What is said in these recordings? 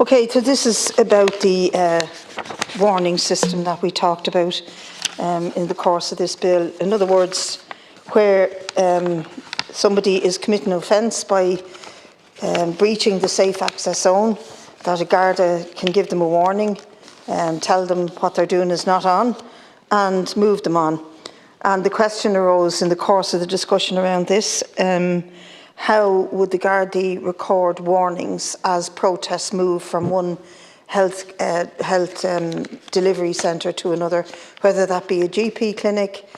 Okay, so this is about the warning system that we talked about in the course of this bill. In other words, where somebody is committing an offence by breaching the safe access zone, that a Garda can give them a warning and tell them what they're doing is not on and move them on. And the question arose in the course of the discussion around this, how would the Gardaí record warnings as protests move from one health delivery centre to another, whether that be a GP clinic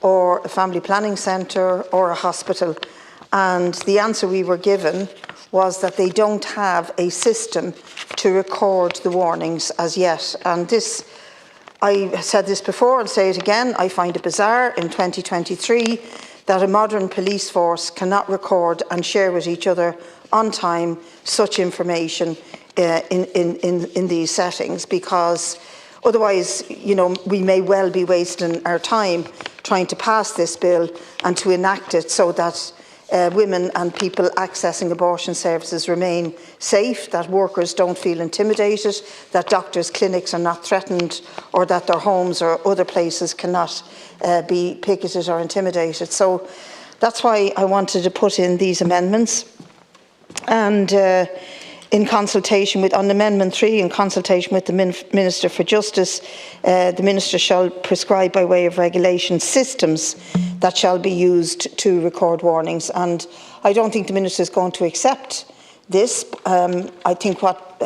or a family planning centre or a hospital? And the answer we were given was that they don't have a system to record the warnings as yet. And this, I said this before and say it again, I find it bizarre in 2023 that a modern police force cannot record and share with each other on time such information in these settings, because otherwise, you know, we may well be wasting our time trying to pass this bill and to enact it so that women and people accessing abortion services remain safe, that workers don't feel intimidated, that doctors' clinics are not threatened, or that their homes or other places cannot be picketed or intimidated. So that's why I wanted to put in these amendments. And in consultation with, on Amendment 3, in consultation with the Minister for Justice, the Minister shall prescribe by way of regulation systems that shall be used to record warnings. And I don't think the Minister is going to accept this. I think what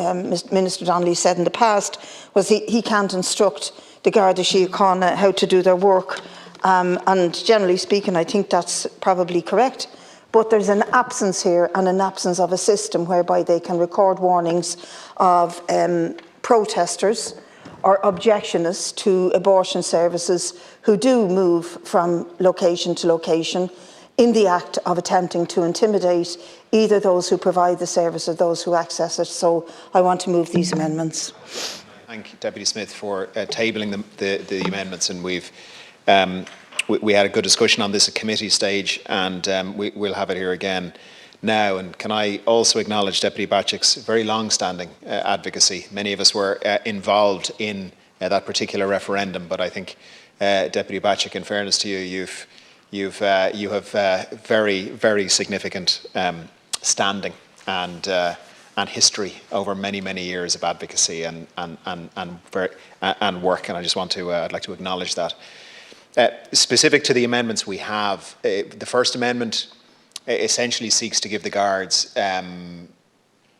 Minister Donnelly said in the past was he can't instruct the Garda Síochána how to do their work. And generally speaking, I think that's probably correct. But there's an absence here, and an absence of a system whereby they can record warnings of protesters or objectionists to abortion services who do move from location to location in the act of attempting to intimidate either those who provide the service or those who access it. So I want to move these amendments. Thank Deputy Smith for tabling the amendments, and we had a good discussion on this at committee stage, and we'll have it here again now. And can I also acknowledge Deputy Bacik's very long-standing advocacy. Many of us were involved in that particular referendum, but I think Deputy Bacik, in fairness to you, you have very, very significant standing and history over many, many years of advocacy and work, and I just want to I'd like to acknowledge that. Specific to the amendments we have, the first amendment essentially seeks to give the Guards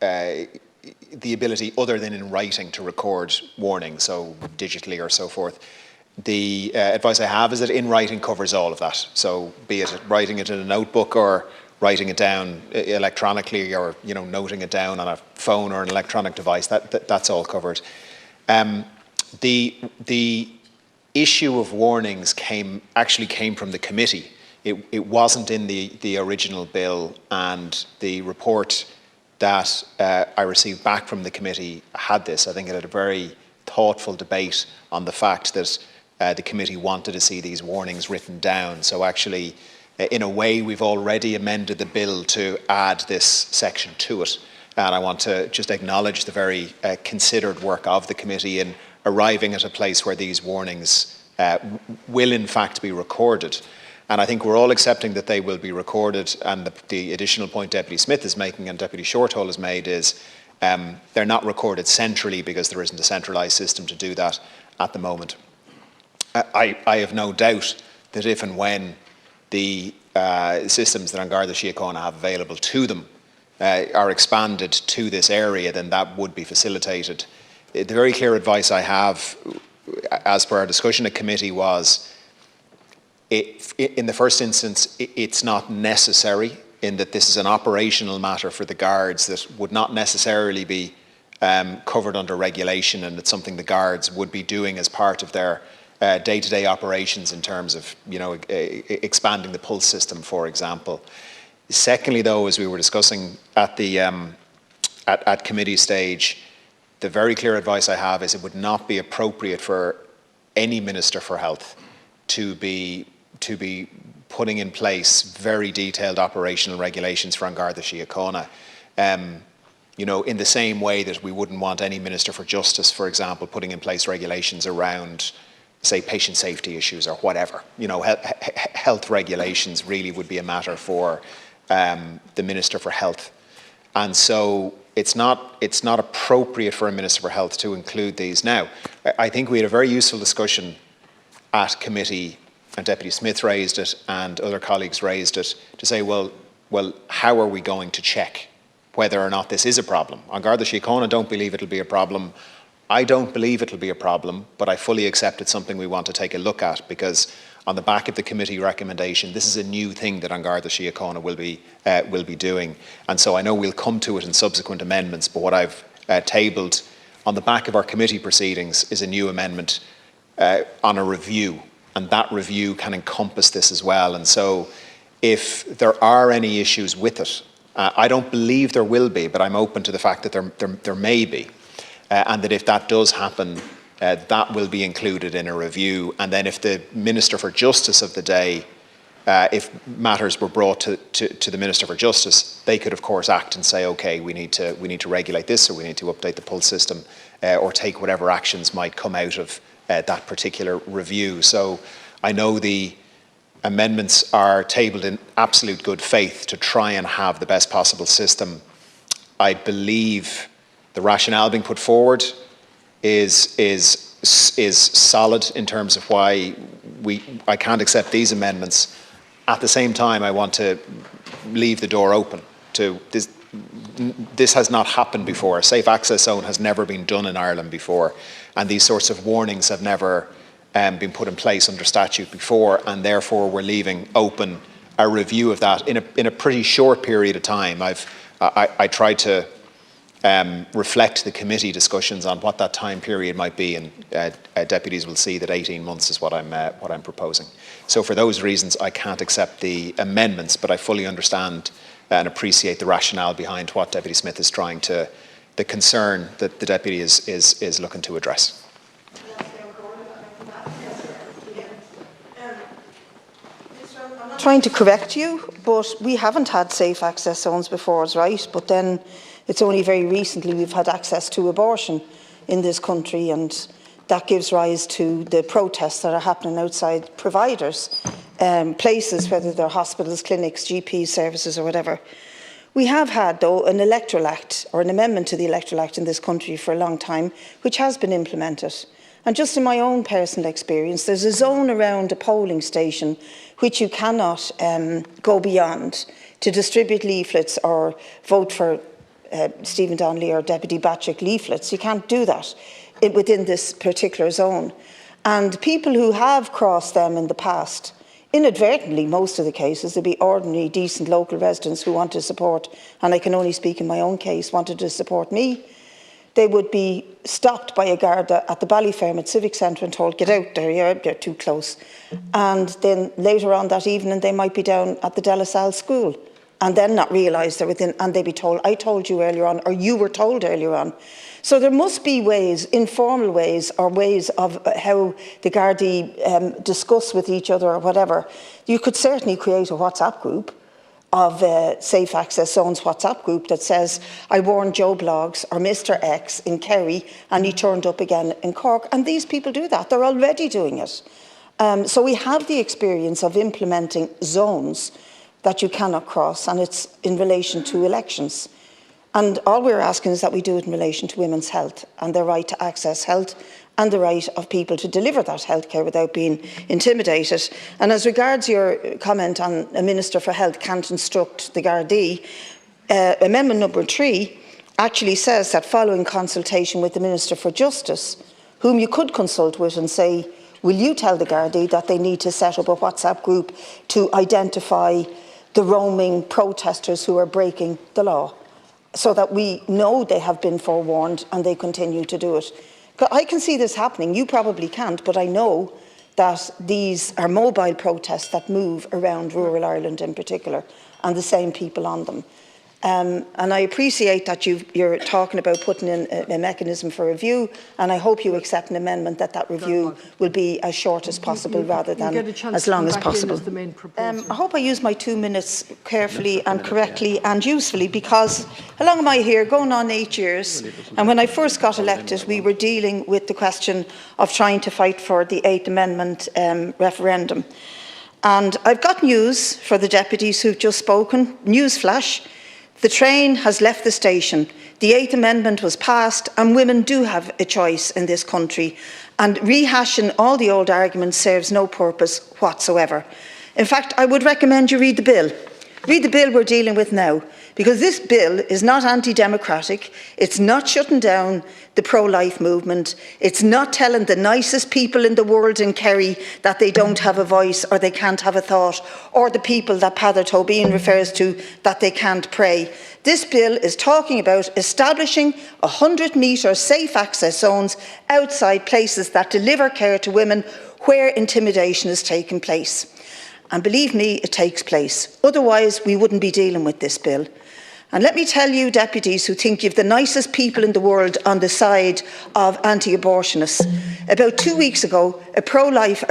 the ability, other than in writing, to record warnings, so digitally or so forth. The advice I have is that in writing covers all of that. So be it writing it in a notebook or writing it down electronically, or noting it down on a phone or an electronic device, that's all covered. The issue of warnings actually came from the committee. It wasn't in the original bill, and the report that I received back from the committee had this. I think it had a very thoughtful debate on the fact that the committee wanted to see these warnings written down. So actually, in a way, we've already amended the bill to add this section to it. And I want to just acknowledge the very considered work of the committee in arriving at a place where these warnings will in fact be recorded. And I think we're all accepting that they will be recorded, and the additional point Deputy Smith is making and Deputy Shortall has made is they're not recorded centrally because there isn't a centralised system to do that at the moment. I have no doubt that if and when the systems that An Garda Síochána have available to them are expanded to this area, then that would be facilitated. The very clear advice I have, as per our discussion at committee, was in the first instance, it's not necessary, in that this is an operational matter for the Guards that would not necessarily be covered under regulation, and it's something the Guards would be doing as part of their day-to-day operations in terms of expanding the pulse system, for example. Secondly, though, as we were discussing at the at committee stage, the very clear advice I have is it would not be appropriate for any Minister for Health to be putting in place very detailed operational regulations for An Garda Síochána. You know, in the same way that we wouldn't want any Minister for Justice, for example, putting in place regulations around, say, patient safety issues or whatever. You know, health regulations really would be a matter for the Minister for Health. And so it's not appropriate for a Minister for Health to include these. Now, I think we had a very useful discussion at committee, and Deputy Smith raised it and other colleagues raised it, to say, well, how are we going to check whether or not this is a problem? An Garda Síochána don't believe it'll be a problem. I don't believe it'll be a problem, but I fully accept it's something we want to take a look at, because on the back of the committee recommendation, this is a new thing that An Garda Síochána will be doing. And so I know we'll come to it in subsequent amendments, but what I've tabled on the back of our committee proceedings is a new amendment on a review, and that review can encompass this as well. And so if there are any issues with it, I don't believe there will be, but I'm open to the fact that there may be, and that if that does happen, that will be included in a review. And then if the Minister for Justice of the day, if matters were brought to the Minister for Justice, they could of course act and say, okay, we need to regulate this, or we need to update the pull system, or take whatever actions might come out of that particular review. So I know the amendments are tabled in absolute good faith to try and have the best possible system. I believe the rationale being put forward is solid in terms of why I can't accept these amendments. At the same time, I want to leave the door open to this. This has not happened before. A safe access zone has never been done in Ireland before, and these sorts of warnings have never been put in place under statute before, and therefore we're leaving open a review of that in a pretty short period of time. I tried to reflect the committee discussions on what that time period might be, and deputies will see that 18 months is what I'm proposing. So for those reasons, I can't accept the amendments, but I fully understand and appreciate the rationale behind what Deputy Smith is trying to, the concern that the deputy is looking to address. Trying to correct you, but we haven't had safe access zones before, is right? But then it's only very recently we've had access to abortion in this country, and that gives rise to the protests that are happening outside providers, places, whether they're hospitals, clinics, GP services or whatever. We have had, though, an electoral act, or an amendment to the electoral act in this country for a long time, which has been implemented. And just in my own personal experience, there's a zone around a polling station which you cannot go beyond to distribute leaflets or vote for Stephen Donnelly or Deputy Batchick leaflets. You can't do that within this particular zone. And people who have crossed them in the past, inadvertently, most of the cases, there'd be ordinary, decent local residents who want to support, and I can only speak in my own case, wanted to support me. They would be stopped by a Garda at the Ballyfermot Civic Centre and told, get out there, you're too close. And then later on that evening, they might be down at the De La Salle school and then not realise they're within, and they'd be told, I told you earlier on, or you were told earlier on. So there must be ways, informal ways, or ways of how the Gardaí discuss with each other or whatever. You could certainly create a WhatsApp group of Safe Access Zones WhatsApp group that says, I warned Joe Bloggs or Mr. X in Kerry and he turned up again in Cork. And these people do that. They're already doing it. So we have the experience of implementing zones that you cannot cross, and it's in relation to elections. And all we're asking is that we do it in relation to women's health and their right to access health and the right of people to deliver that healthcare without being intimidated. And as regards your comment on a Minister for Health can't instruct the Gardaí, Amendment number 3 actually says that following consultation with the Minister for Justice, whom you could consult with and say, will you tell the Gardaí that they need to set up a WhatsApp group to identify the roaming protesters who are breaking the law, so that we know they have been forewarned and they continue to do it. I can see this happening. You probably can't, but I know that these are mobile protests that move around rural Ireland in particular, and the same people on them. And I appreciate that you're talking about putting in a mechanism for review, and I hope you accept an amendment that review will be as short as possible rather than as long as possible. I hope I use my 2 minutes carefully and correctly and usefully, because along am I here going on 8 years, and when I first got elected we were dealing with the question of trying to fight for the 8th Amendment referendum. And I've got news for the deputies who've just spoken. Newsflash. The train has left the station. The 8th Amendment was passed, and women do have a choice in this country. And rehashing all the old arguments serves no purpose whatsoever. In fact, I would recommend you read the bill. Read the bill we're dealing with now, because this bill is not anti-democratic, it's not shutting down the pro-life movement, it's not telling the nicest people in the world in Kerry that they don't have a voice or they can't have a thought, or the people that Peadar Tóibín refers to that they can't pray. This bill is talking about establishing 100-metre safe access zones outside places that deliver care to women where intimidation is taking place. And believe me, it takes place. Otherwise, we wouldn't be dealing with this bill. And let me tell you, deputies who think you've the nicest people in the world on the side of anti-abortionists, about 2 weeks ago, a pro-life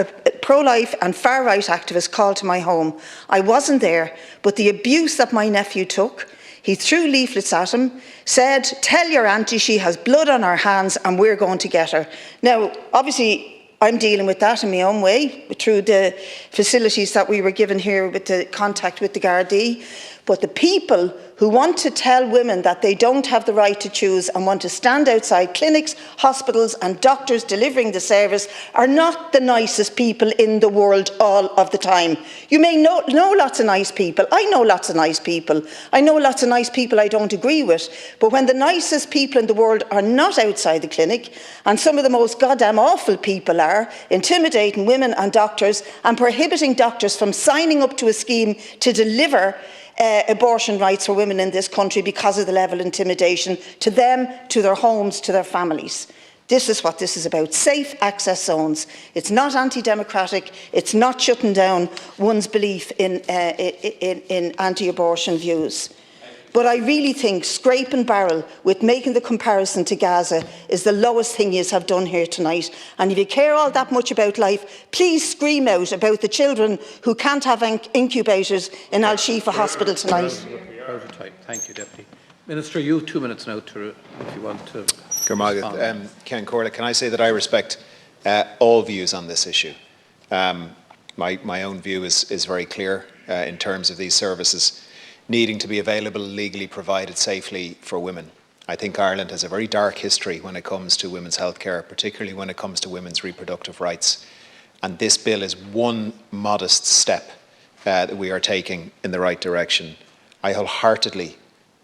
and far-right activist called to my home. I wasn't there, but the abuse that my nephew took, he threw leaflets at him, said, "Tell your auntie she has blood on her hands and we're going to get her." Now, obviously, I'm dealing with that in my own way, through the facilities that we were given here with the contact with the Gardaí. But the people who want to tell women that they don't have the right to choose and want to stand outside clinics, hospitals and doctors delivering the service are not the nicest people in the world all of the time. You may know lots of nice people. I know lots of nice people. I know lots of nice people I don't agree with. But when the nicest people in the world are not outside the clinic, and some of the most goddamn awful people are intimidating women and doctors and prohibiting doctors from signing up to a scheme to deliver abortion rights for women in this country because of the level of intimidation to them, to their homes, to their families. This is what this is about, safe access zones. It's not anti-democratic, it's not shutting down one's belief in anti-abortion views. But I really think scrape and barrel with making the comparison to Gaza is the lowest thing you have done here tonight. And if you care all that much about life, please scream out about the children who can't have incubators in Al Shifa Hospital tonight. Out of time. Thank you, Deputy. Minister, you have 2 minutes now if you want to respond. Ken Corley, can I say that I respect all views on this issue. My own view is very clear in terms of these services needing to be available, legally provided safely for women. I think Ireland has a very dark history when it comes to women's healthcare, particularly when it comes to women's reproductive rights. And this bill is one modest step that we are taking in the right direction. I wholeheartedly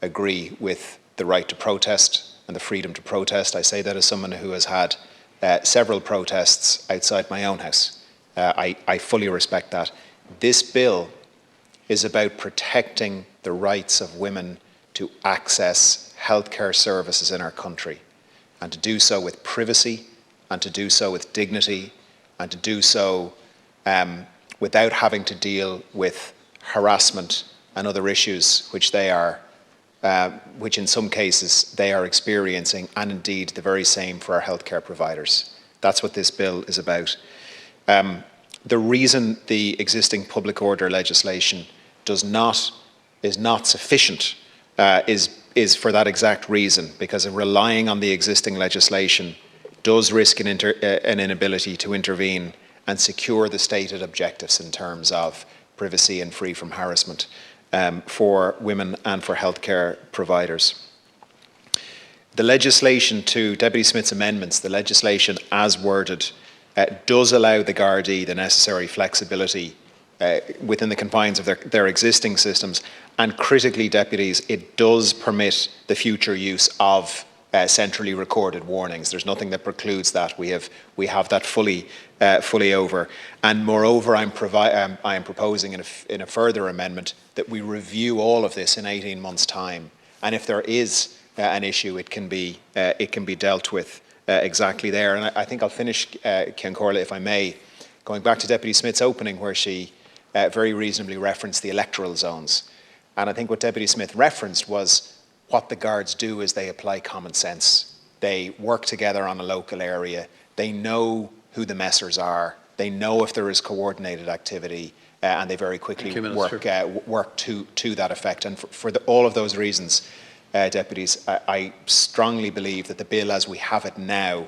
agree with the right to protest and the freedom to protest. I say that as someone who has had several protests outside my own house. I fully respect that. This bill is about protecting the rights of women to access healthcare services in our country, and to do so with privacy, and to do so with dignity, and to do so without having to deal with harassment and other issues which which in some cases they are experiencing, and indeed the very same for our healthcare providers. That's what this bill is about. The reason the existing public order legislation is not sufficient is for that exact reason, because relying on the existing legislation does risk an inability to intervene and secure the stated objectives in terms of privacy and free from harassment for women and for healthcare providers. The legislation, to Deputy Smith's amendments, the legislation as worded does allow the Gardaí the necessary flexibility within the confines of their existing systems, and critically, deputies, it does permit the future use of centrally recorded warnings. There's nothing that precludes that. We have that fully over. And moreover, I am proposing in a further amendment that we review all of this in 18 months' time. And if there is an issue, it can be dealt with exactly there. And I think I'll finish, Ken Corley, if I may, going back to Deputy Smith's opening, where she very reasonably referenced the electoral zones. And I think what Deputy Smith referenced was what the guards do is they apply common sense. They work together on a local area. They know who the messers are. They know if there is coordinated activity, and they very quickly work to that effect. And for all of those reasons, deputies, I strongly believe that the bill as we have it now,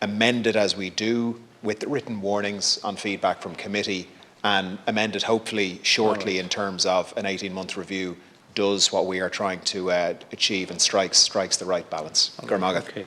amended as we do with the written warnings on feedback from committee, and amended hopefully shortly in terms of an 18-month review, does what we are trying to achieve and strikes the right balance. Okay.